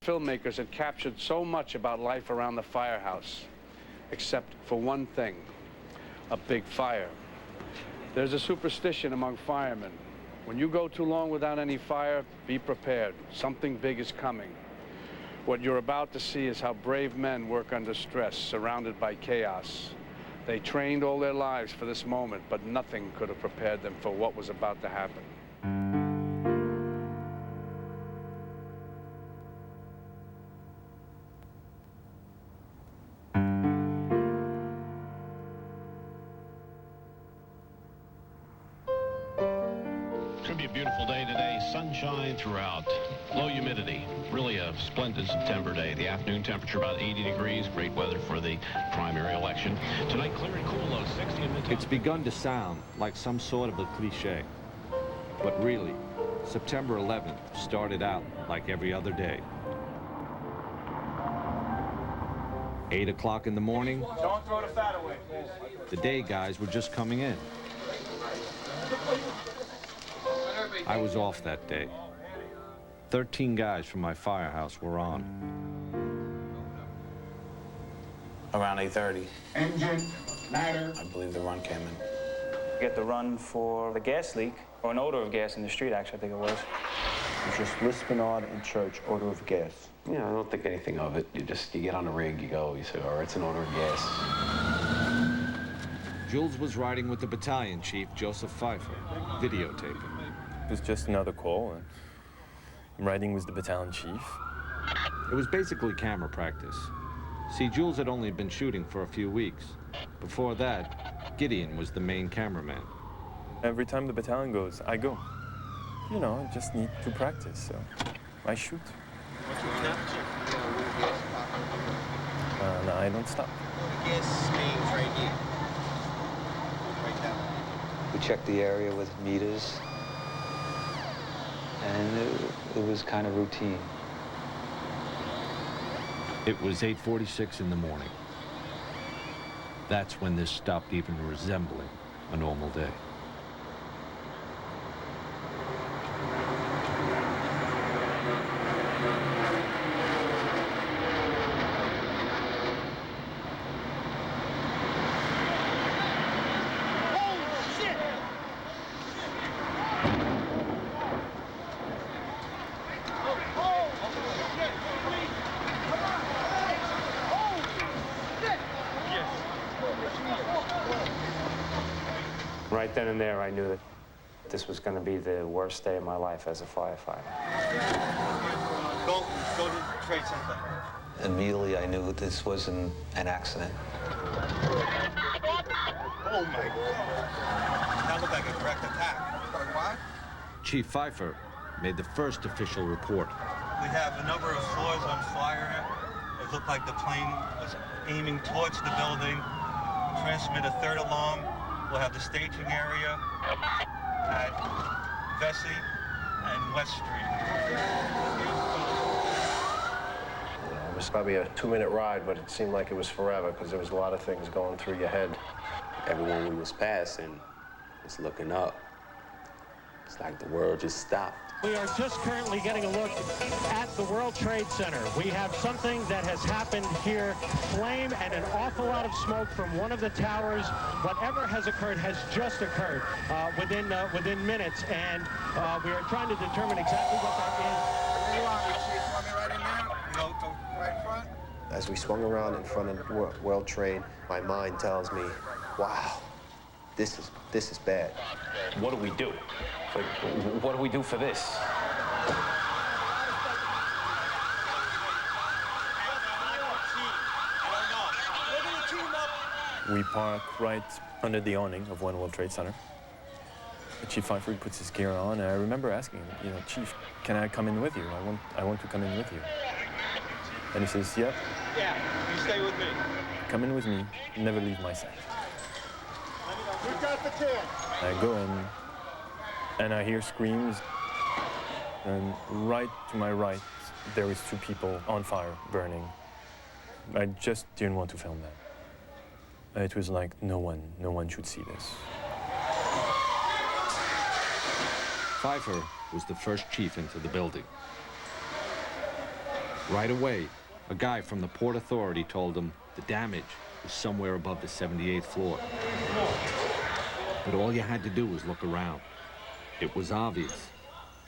filmmakers had captured so much about life around the firehouse, except for one thing, a big fire. There's a superstition among firemen. When you go too long without any fire, be prepared. Something big is coming. What you're about to see is how brave men work under stress, surrounded by chaos. They trained all their lives for this moment, but nothing could have prepared them for what was about to happen. It's going to be a beautiful day today. Sunshine throughout. Low humidity. Really a splendid September day. The afternoon temperature about 80 degrees. Great weather for the primary election. Tonight, clear and cool, low 60 in Midtown. It's begun to sound like some sort of a cliche. But really, September 11th started out like every other day. 8 o'clock in the morning. Don't throw the fat away. The day guys were just coming in. I was off that day. 13 guys from my firehouse were on. Around 8:30. Engine, ladder. I believe the run came in. Get the run for the gas leak, or an odor of gas in the street, actually, I think it was. It's just lisping on in church, odor of gas. Yeah, I don't think anything of it. You get on the rig, you go, you say, all right, it's an odor of gas. Jules was riding with the battalion chief, Joseph Pfeiffer, videotaping. It was just another call, and I'm riding with the battalion chief. It was basically camera practice. See, Jules had only been shooting for a few weeks. Before that, Gideon was the main cameraman. Every time the battalion goes, I go. You know, I just need to practice, so I shoot. What's your temperature? No, I don't stop. The gas mains right here. Right down. We checked the area with meters, and it was kind of routine. It was 8:46 in the morning. That's when this stopped even resembling a normal day. Right then and there, I knew that this was going to be the worst day of my life as a firefighter. Go to the trade center. Immediately, I knew this wasn't an accident. Oh my God. That looked like a direct attack. What? Chief Pfeiffer made the first official report. We have a number of floors on fire. It looked like the plane was aiming towards the building. Transmit a third alarm. We'll have the staging area at Vesey and West Street. It was probably a 2-minute ride, but it seemed like it was forever because there was a lot of things going through your head. Everyone we was passing was looking up. It's like the world just stopped. We are just currently getting a look at the World Trade Center. We have something that has happened here. Flame and an awful lot of smoke from one of the towers. Whatever has occurred has just occurred within minutes, and we are trying to determine exactly what that is. Where you are, Chief? Want me right in there? Go right in front? As we swung around in front of World Trade, my mind tells me, wow, this is bad. What do we do? Like, what do we do for this? We park right under the awning of One World Trade Center. The Chief Pfeiffer puts his gear on, and I remember asking him, you know, Chief, can I come in with you? I want to come in with you. And he says, yep. Yeah, you stay with me. Come in with me, never leave my side. We got the kid. I go in, and I hear screams, and right to my right, there was 2 people on fire, burning. I just didn't want to film that. It was like, no one should see this. Pfeiffer was the first chief into the building. Right away, a guy from the Port Authority told him the damage was somewhere above the 78th floor. But all you had to do was look around. It was obvious.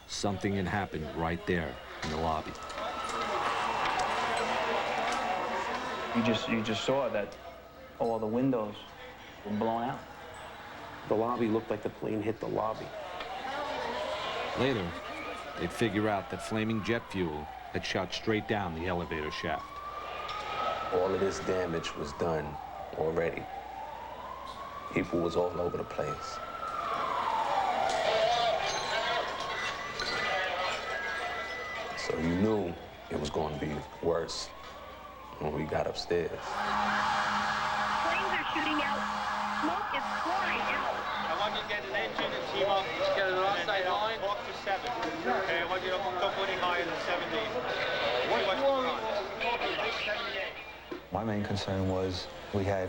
Something had happened right there in the lobby. You just saw that all the windows were blown out. The lobby looked like the plane hit the lobby. Later, they'd figure out that flaming jet fuel had shot straight down the elevator shaft. All of this damage was done already. People was all over the place. So you knew it was going to be worse when we got upstairs. Flames are shooting out. Smoke is pouring out. I want you to get an engine and team up. Just get an offside line. Walk to 7. Okay, I want you to go any higher than 70. My main concern was we had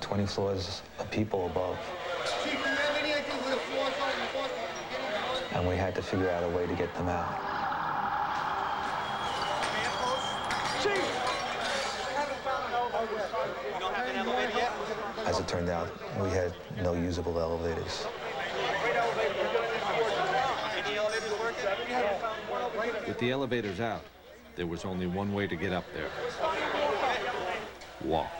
20 floors of people above. And we had to figure out a way to get them out. You don't have an elevator yet? As it turned out, we had no usable elevators. Any elevators working? With the elevators out, there was only one way to get up there. Walk.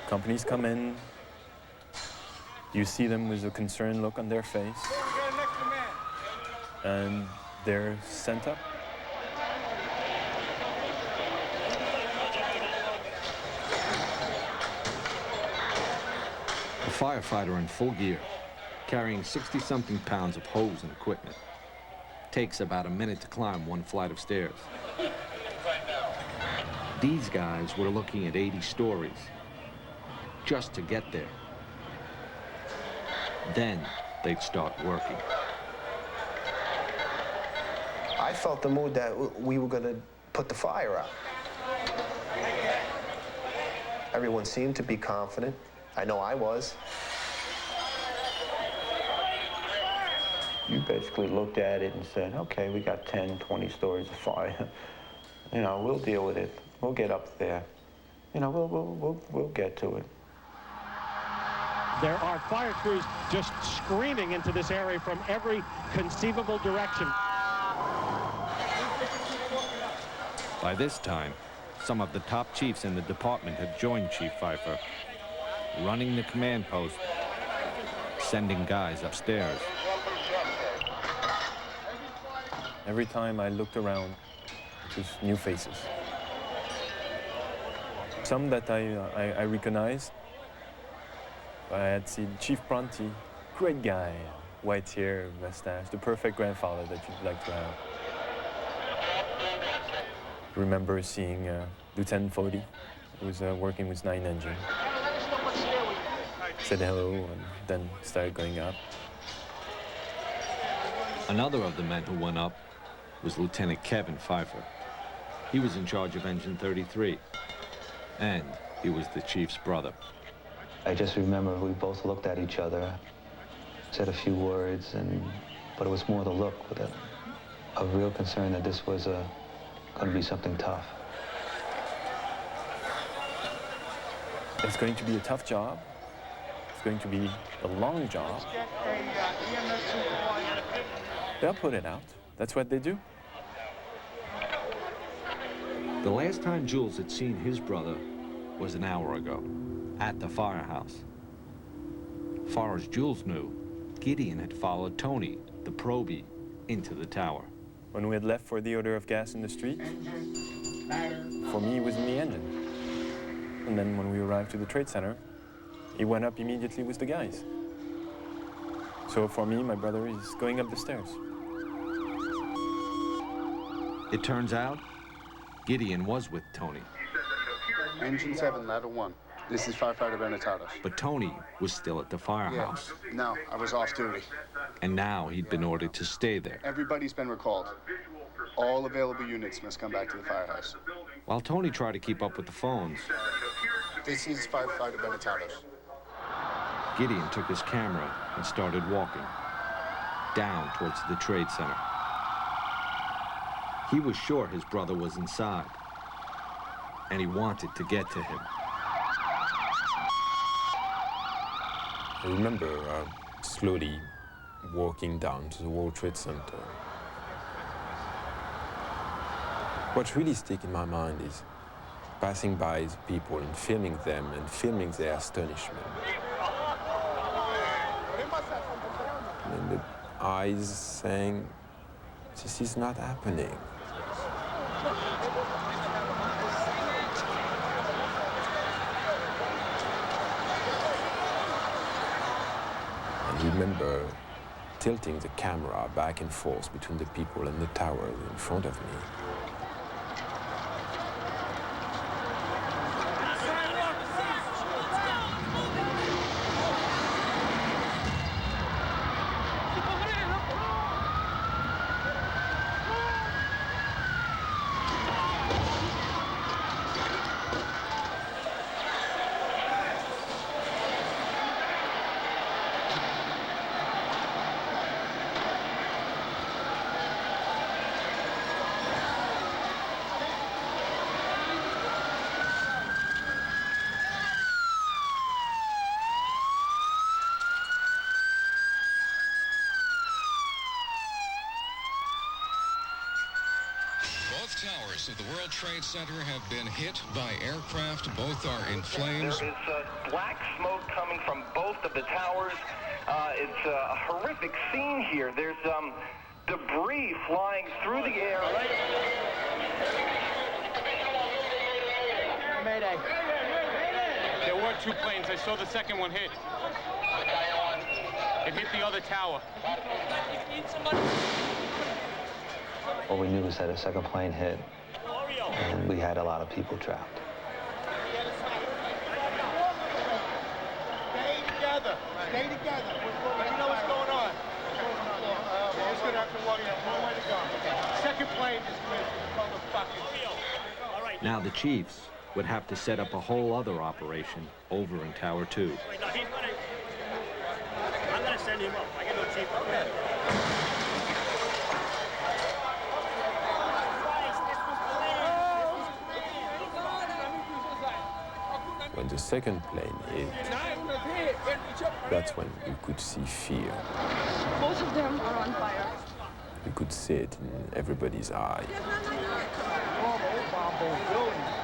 Companies come in. You see them with a concerned look on their face. And they're sent up. A firefighter in full gear, carrying 60-something pounds of hose and equipment. Takes about a minute to climb one flight of stairs. These guys were looking at 80 stories just to get there. Then they'd start working. I felt the mood that we were going to put the fire out. Everyone seemed to be confident. I know I was. You basically looked at it and said, okay, we got 10, 20 stories of fire. We'll deal with it. We'll get up there. We'll get to it. There are fire crews just screaming into this area from every conceivable direction. By this time, some of the top chiefs in the department had joined Chief Pfeiffer, running the command post, sending guys upstairs. Every time I looked around, it was new faces. Some that I recognized. I had seen Chief Pronti, great guy, white hair, mustache, the perfect grandfather that you'd like to have. Remember seeing Lieutenant Fody, who was working with 9 Engine. Said hello and then started going up. Another of the men who went up was Lieutenant Kevin Pfeiffer. He was in charge of Engine 33, and he was the chief's brother. I just remember we both looked at each other, said a few words, but it was more the look with a real concern that this was going to be something tough. It's going to be a tough job. It's going to be a long job. They'll put it out. That's what they do. The last time Jules had seen his brother was an hour ago, at the firehouse. Far as Jules knew, Gideon had followed Tony, the probie, into the tower. When we had left for the odor of gas in the street, for me, it was in the engine. And then when we arrived to the trade center, he went up immediately with the guys. So for me, my brother is going up the stairs. It turns out, Gideon was with Tony. Engine 7, ladder 1. This is firefighter Untitled. But Tony was still at the firehouse. Yeah. No, I was off duty. And now he'd been ordered to stay there. Everybody's been recalled. All available units must come back to the firehouse. While Tony tried to keep up with the phones, this is firefighter Untitled. Gideon took his camera and started walking down towards the trade center. He was sure his brother was inside, and he wanted to get to him. I remember slowly walking down to the World Trade Center. What really sticks in my mind is passing by the people and filming them and filming their astonishment. And the eyes saying, this is not happening. I remember tilting the camera back and forth between the people and the towers in front of me. Both towers of the World Trade Center have been hit by aircraft. Both are in flames. There is black smoke coming from both of the towers. It's a horrific scene here. There's debris flying through the air. Mayday. There were two planes. I saw the second one hit. It hit the other tower. All we knew was that a second plane hit, and we had a lot of people trapped. Stay together. Stay together. You know what's going on. We're just going to have to walk one way to go. Second plane is with motherfuckers. Now the Chiefs would have to set up a whole other operation over in Tower 2. I'm going to send him up. I can go chief up there. When the second plane hit, that's when you could see fear. Both of them are on fire. You could see it in everybody's eye.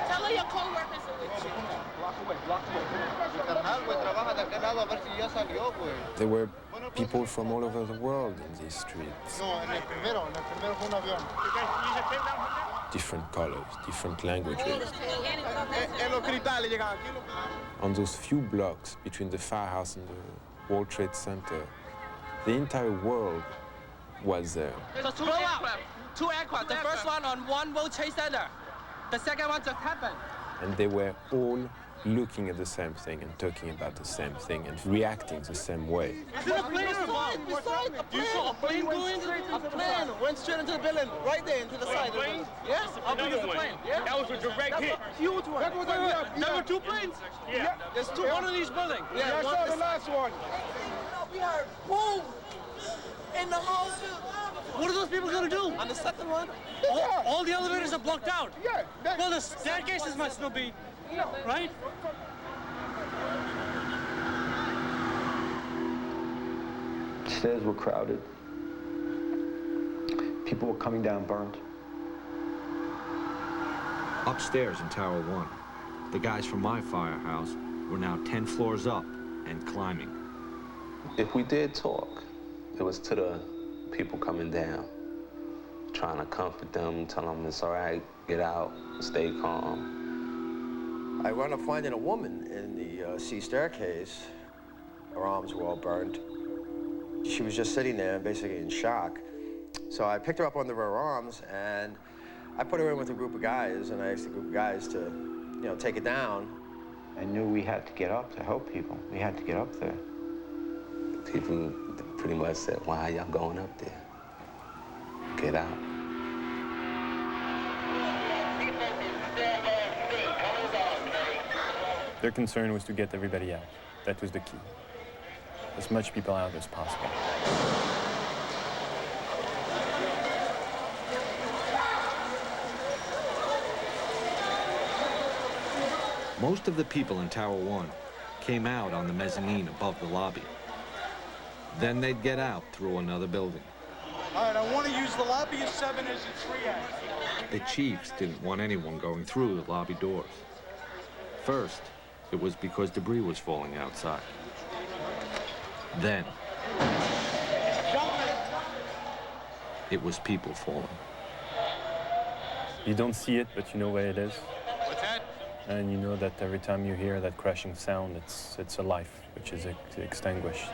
Tell her your co-workers are with you. There were people from all over the world in these streets. Different colors, different languages. On those few blocks between the firehouse and the World Trade Center, the entire world was there. So two aircraft. Two aircraft. The first one on one World Trade Center. The second one just happened. And they were all looking at the same thing and talking about the same thing and reacting the same way. Is it a plane or a bomb? You saw a plane going? A plane went straight into the building, right there into the side. Plane? Yes. How big is the plane? Yeah. That was a direct hit. Huge one. There were two planes? Yeah. There's two. One in each building. Yeah, I saw the last one. We heard boom in the whole field. What are those people going to do? On the second one? All the elevators are blocked out. Yeah. Well, the staircases must still be, right? Stairs were crowded. People were coming down burnt. Upstairs in Tower 1, the guys from my firehouse were now 10 floors up and climbing. If we did talk, it was to the people coming down, trying to comfort them, tell them it's all right, get out, stay calm. I wound up finding a woman in the C staircase. Her arms were all burned. She was just sitting there, basically in shock. So I picked her up under her arms, and I put her in with a group of guys, and I asked the group of guys to, take it down. I knew we had to get up to help people. We had to get up there. People pretty much said, why are y'all going up there? Get out. Their concern was to get everybody out. That was the key. As much people out as possible. Most of the people in Tower 1 came out on the mezzanine above the lobby. Then they'd get out through another building. All right, I want to use the lobby of 7 as a triage. The chiefs didn't want anyone going through the lobby doors. First, it was because debris was falling outside. Then, it was people falling. You don't see it, but you know where it is. What's that? And you know that every time you hear that crashing sound, it's a life which is extinguished.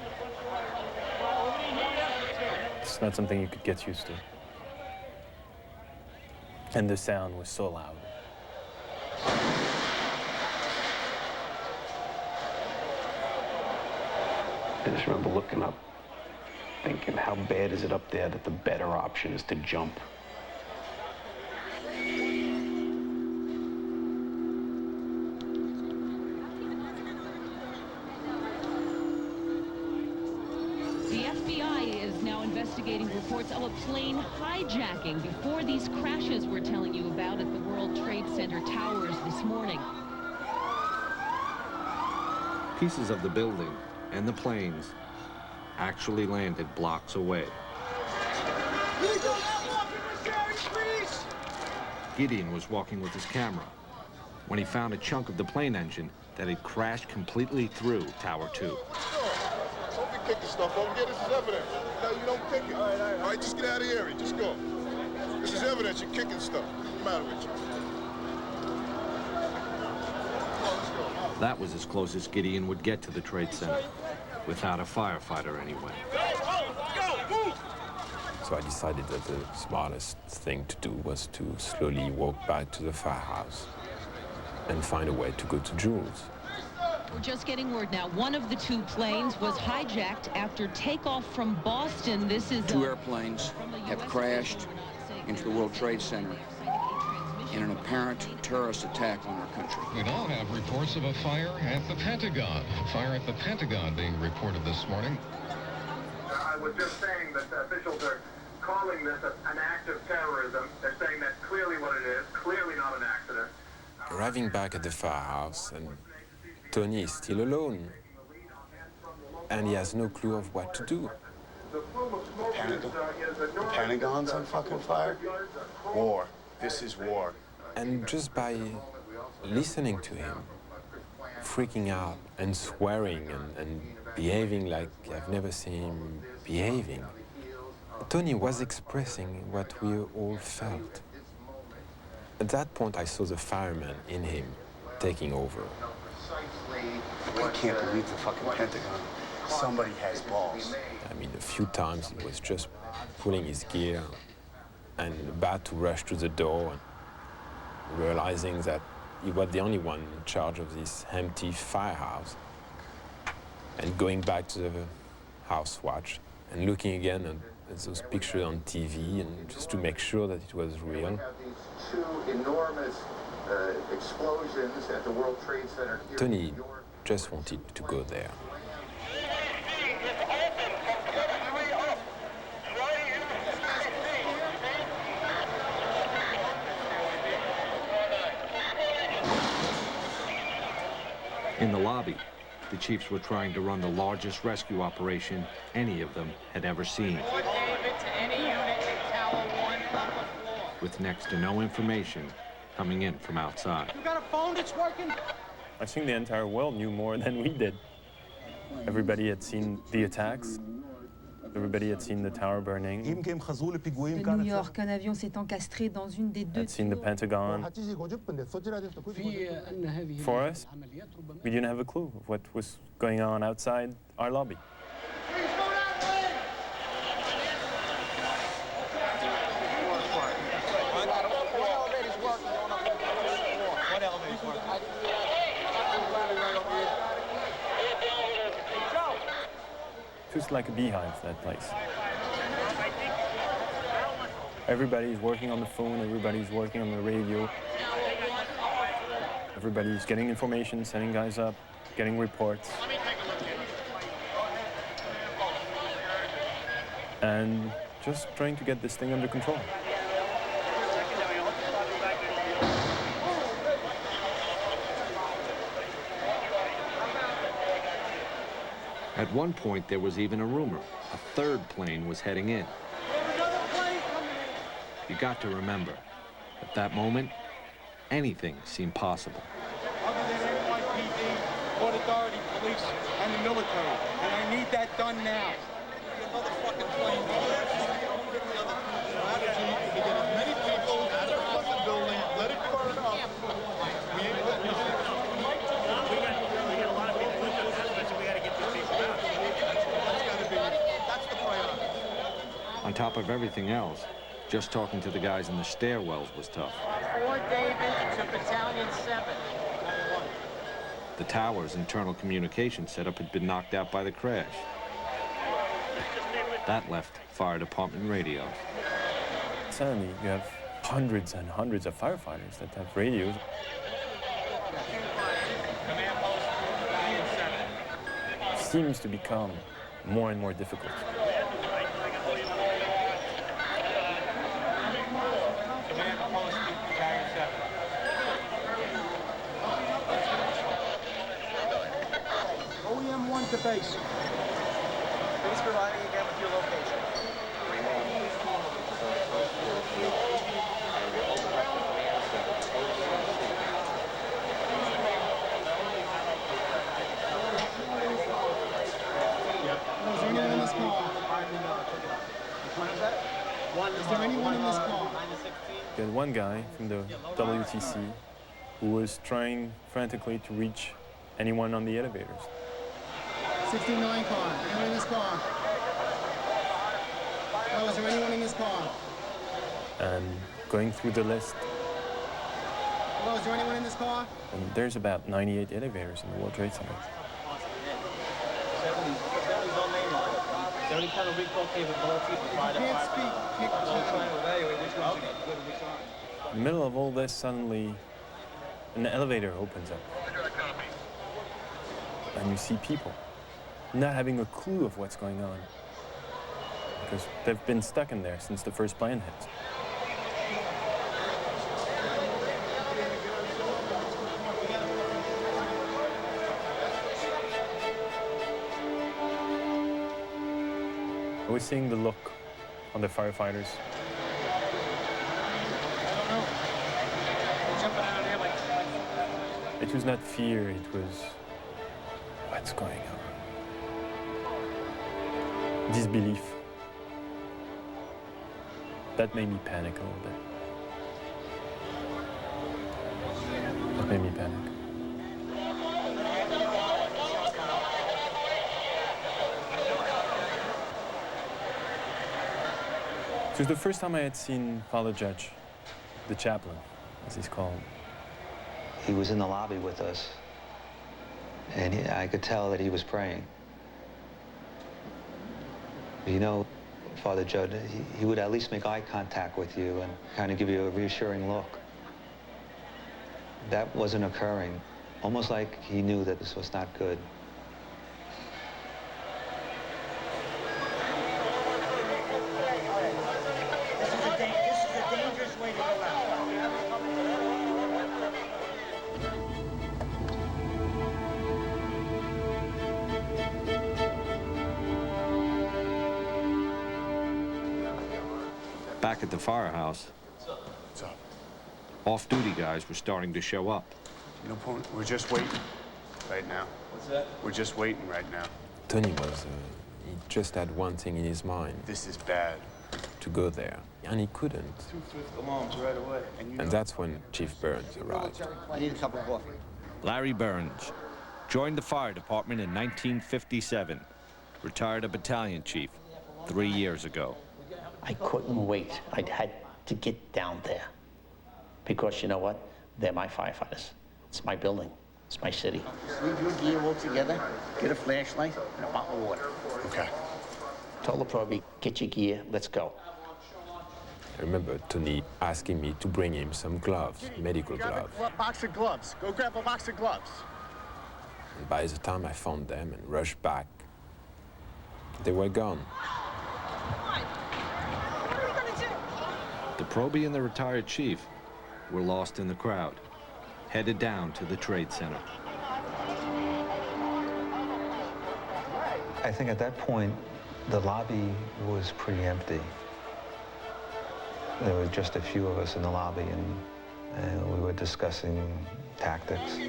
It's not something you could get used to. And the sound was so loud. I just remember looking up, thinking, how bad is it up there that the better option is to jump? The FBI is now investigating reports of a plane hijacking before these crashes we're telling you about at the World Trade Center towers this morning. Pieces of the building and the planes actually landed blocks away. Gideon was walking with his camera when he found a chunk of the plane engine that had crashed completely through Tower 2. Don't be kicking stuff over here. This is evidence. No, you don't kick it. All right, just get out of the area. Just go. This is evidence. You're kicking stuff. What's the matter with you? That was as close as Gideon would get to the Trade Center, without a firefighter anyway. So I decided that the smartest thing to do was to slowly walk back to the firehouse and find a way to go to Jules. We're just getting word now. One of the two planes was hijacked after takeoff from Boston. This is two airplanes have crashed into the World Trade Center in an apparent terrorist attack on our country. We now have reports of a fire at the Pentagon. A fire at the Pentagon being reported this morning. I was just saying that the officials are calling this an act of terrorism. They're saying that's clearly what it is, clearly not an accident. Arriving back at the firehouse, and Tony is still alone, and he has no clue of what to do. The Pentagon's on fucking fire? War. This is war. And just by listening to him, freaking out and swearing and behaving like I've never seen him behaving, Tony was expressing what we all felt. At that point, I saw the fireman in him taking over. I can't believe the fucking Pentagon. Somebody has balls. I mean, a few times he was just pulling his gear and about to rush to the door, realizing that he was the only one in charge of this empty firehouse, and going back to the house watch and looking again at those pictures on TV, and just to make sure that it was real. Two enormous explosions at the World Trade Center. Tony just wanted to go there. In the lobby, the chiefs were trying to run the largest rescue operation any of them had ever seen, with next to no information coming in from outside. You got a phone that's working? I think the entire world knew more than we did. Everybody had seen the attacks. Everybody had seen the tower burning. De New York, un avion s'est encastré dans une des deux Had seen the Pentagon. For us, we didn't have a clue of what was going on outside our lobby. Just like a beehive, that place. Everybody's working on the phone, everybody's working on the radio. Everybody's getting information, sending guys up, getting reports. And just trying to get this thing under control. At one point, there was even a rumor a third plane was heading in. You got to remember, at that moment, anything seemed possible. Other than NYPD, Port Authority, police, and the military. And I need that done now. Another fucking plane. Strategy to get as many people out of the fucking building, let it burn up. We got a lot of people with us, so we got to get these people out. That's the priority. On top of everything else, just talking to the guys in the stairwells was tough. Fort David to Battalion 7. The tower's internal communication setup had been knocked out by the crash. That left fire department radios. Suddenly, you have hundreds and hundreds of firefighters that have radios. It seems to become more and more difficult. OEM-1 to base. Please provide me again with your location. Is there anyone in this car? Is there anyone in this car? You had one guy from the WTC who was trying frantically to reach anyone on the elevators. 69 car. Anyone in this car? No, is there anyone in this car? And going through the list, Hello, is there anyone in this car? and there's about 98 elevators in the World Trade Center. 70's on main line. Is there any kind of recall capability to try to can't speak. I'm trying to evaluate which one's good and which aren't. In the middle of all this, suddenly an elevator opens up. And you see people not having a clue of what's going on, because they've been stuck in there since the first plane hit. I was seeing the look on the firefighters. It was not fear, it was what's going on. Disbelief. That made me panic a little bit. That made me panic. It was the first time I had seen Father Judge, the chaplain, as he's called. He was in the lobby with us, and I could tell that he was praying. You know, Father Judd, he would at least make eye contact with you and kind of give you a reassuring look. That wasn't occurring, almost like he knew that this was not good. This is a dangerous way to go out. Back at the firehouse, off-duty guys were starting to show up. No point. We're just waiting right now. What's that? We're just waiting right now. Tony was, he just had one thing in his mind. This is bad. To go there, and he couldn't. 2 alarms right away. And that's when Chief Burns arrived. I need a cup of coffee. Larry Burns joined the fire department in 1957, retired a battalion chief 3 years ago. I couldn't wait. I had to get down there because you know what? They're my firefighters. It's my building. It's my city. Leave your gear all together, get a flashlight, and a bottle of water. Okay. Told the probie, get your gear, let's go. I remember Tony asking me to bring him some gloves, medical gloves. Grab a box of gloves. Go grab a box of gloves. And by the time I found them and rushed back, they were gone. The probie and the retired chief were lost in the crowd, headed down to the Trade Center. I think at that point, the lobby was pretty empty. There were just a few of us in the lobby, and we were discussing tactics. This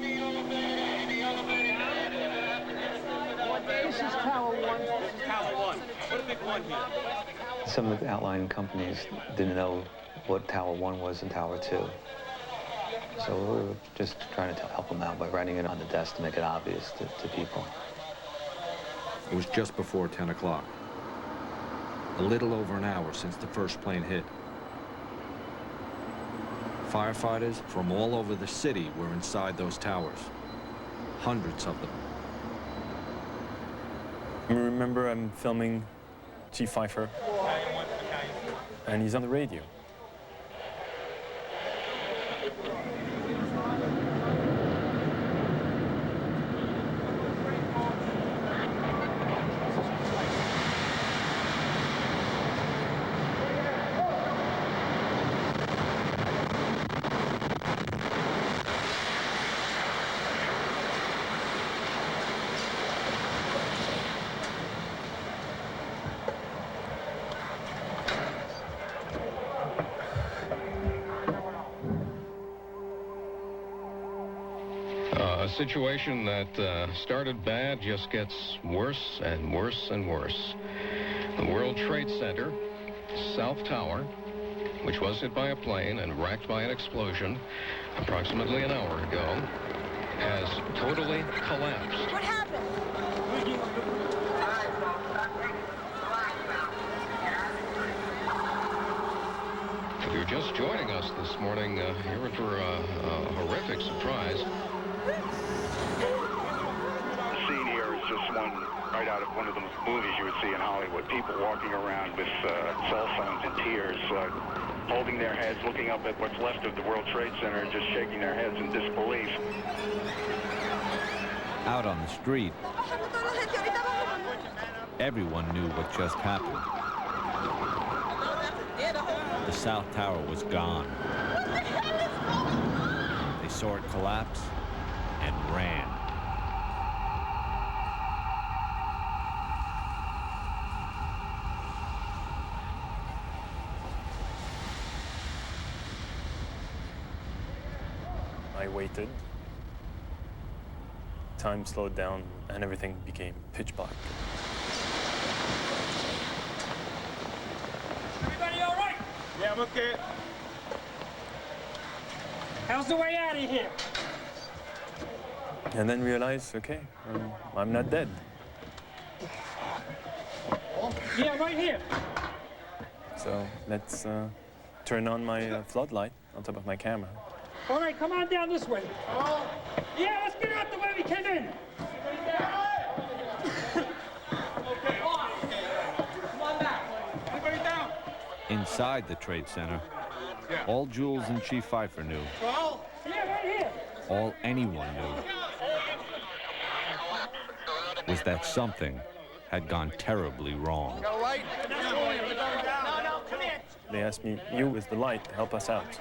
is Tower 1. This is Tower 1. Put a big 1 here. Some of the outlying companies didn't know what Tower 1 was and Tower 2. So we were just trying to help them out by writing it on the desk to make it obvious to people. It was just before 10 o'clock. A little over an hour since the first plane hit. Firefighters from all over the city were inside those towers. Hundreds of them. I remember I'm filming Chief Pfeiffer, and he's on the radio. A situation that started bad just gets worse and worse and worse. The World Trade Center, South Tower, which was hit by a plane and racked by an explosion approximately an hour ago, has totally collapsed. What happened? If you're just joining us this morning, you're in for a horrific surprise. The scene here is just one right out of one of the movies you would see in Hollywood. People walking around with cell phones in tears, holding their heads, looking up at what's left of the World Trade Center and just shaking their heads in disbelief. Out on the street, everyone knew what just happened. The South Tower was gone. They saw it collapse and ran. I waited. Time slowed down and everything became pitch black. Everybody all right? Yeah, I'm okay. How's the way out of here? And then realized, okay, I'm not dead. Yeah, right here. So let's turn on my floodlight on top of my camera. All right, come on down this way. Yeah, let's get out the way we came in. Okay, come on down. Everybody down. Inside the Trade Center, all Jules and Chief Pfeiffer knew, Yeah, right here. all anyone knew, was that something had gone terribly wrong. Got a light? No, come here. They asked me, you with the light, help us out.